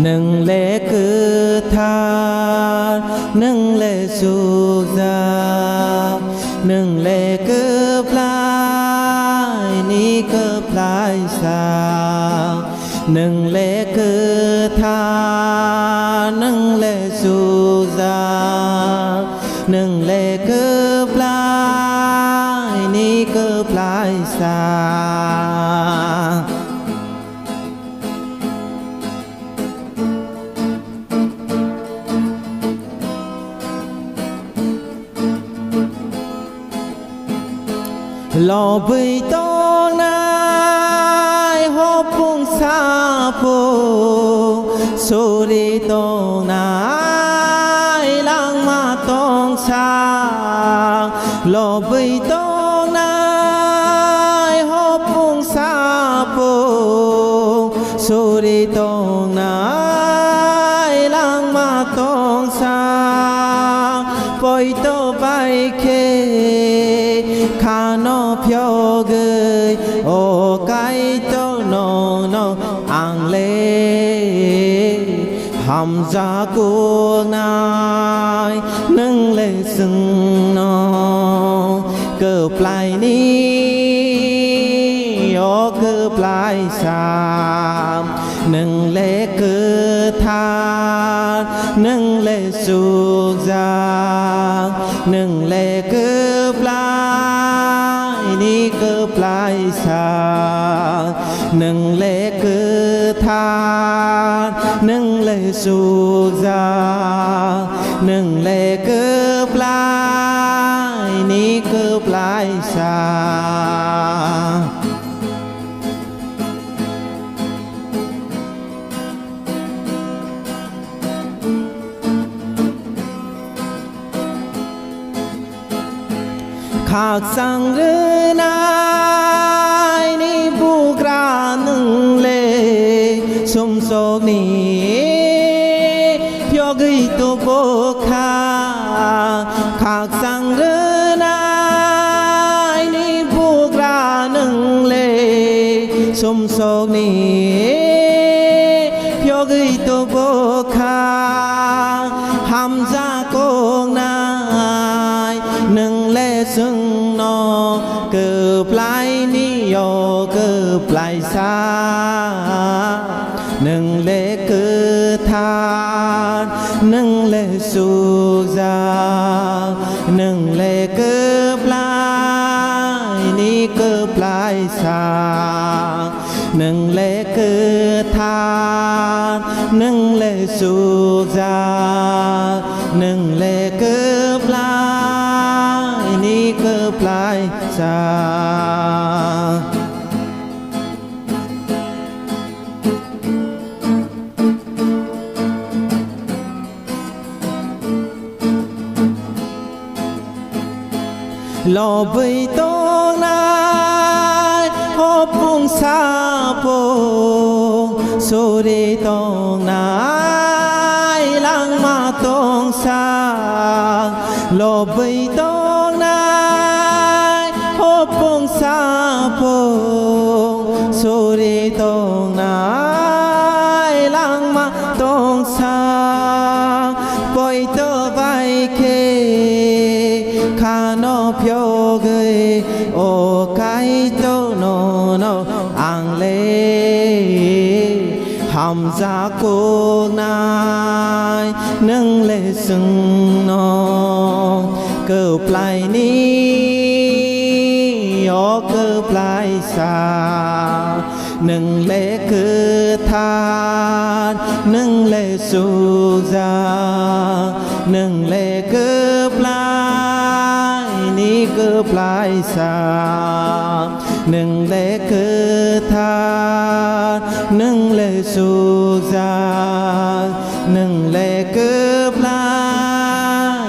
หนึ่งเลคือทานหนึ่งเลสุจาหนึ่งเลคือปลายนี้คือปลายสางหนึ่งเลคือทานหนึ่งเลสุจาหนึ่งเลคือปลายนี้คือปลายสางลอบิตองนายฮอปุงซาปูสุริตองนายลังมาตองชาลอบิตองนายฮอปุงซาปูสุริตองนายลังมาตองชาปอยโตไปเคKano pyoge o kai to no no ang le hamza ko nai nâng le sừng no cơ plai ni o cơ plai sam nâng le cơ tha nâng le su za nâng le cơ plaiนี่คือปลายสางหนึ่งเลคือทานหนึ่งเลสุจาหนึ่งเลคือปลายนี่คือปลายสางขากสังเรือนายนี่บุกราหนึ่งเลสมโศกนี้เพียกอีตัวโบกขากสังเรือนายนี่บุกราหนึ่งเลสมโศกนี้เพียกอีตัวโบกหัมซาโกงนายหนึ่งเลซึ่งนอเกือบปลายนิโยเกือบปลายสาหนึ่งเลคือทานหนึ่งเลสุจาหนึ่งเลคือปลายนี้คือปลายสาหนึ่งเลคือทานหนึ่งเลสุจาหนึ่งเลคือปลายนี่คือปลายสางลอบิตองนายฮอปุงซาปูสุริตองนายลังมาตองสางลอบิตองนายฮอปุงซาปูสุริตองนายลังมาตองสางปอยโตไปเคKano pyoge o kai to no no ang le hamza ko nai nâng le sừng no cơ plai ni o cơ plai sa nâng le cơ than nâng le su za nâng le cơ plaiนี่คือปลายสางหนึ่งเลคือทานหนึ่งเลสุจาหนึ่งเลคือปลา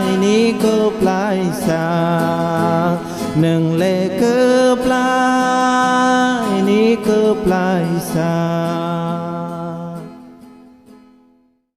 ยนี่คือปลายสางหนึ่งเล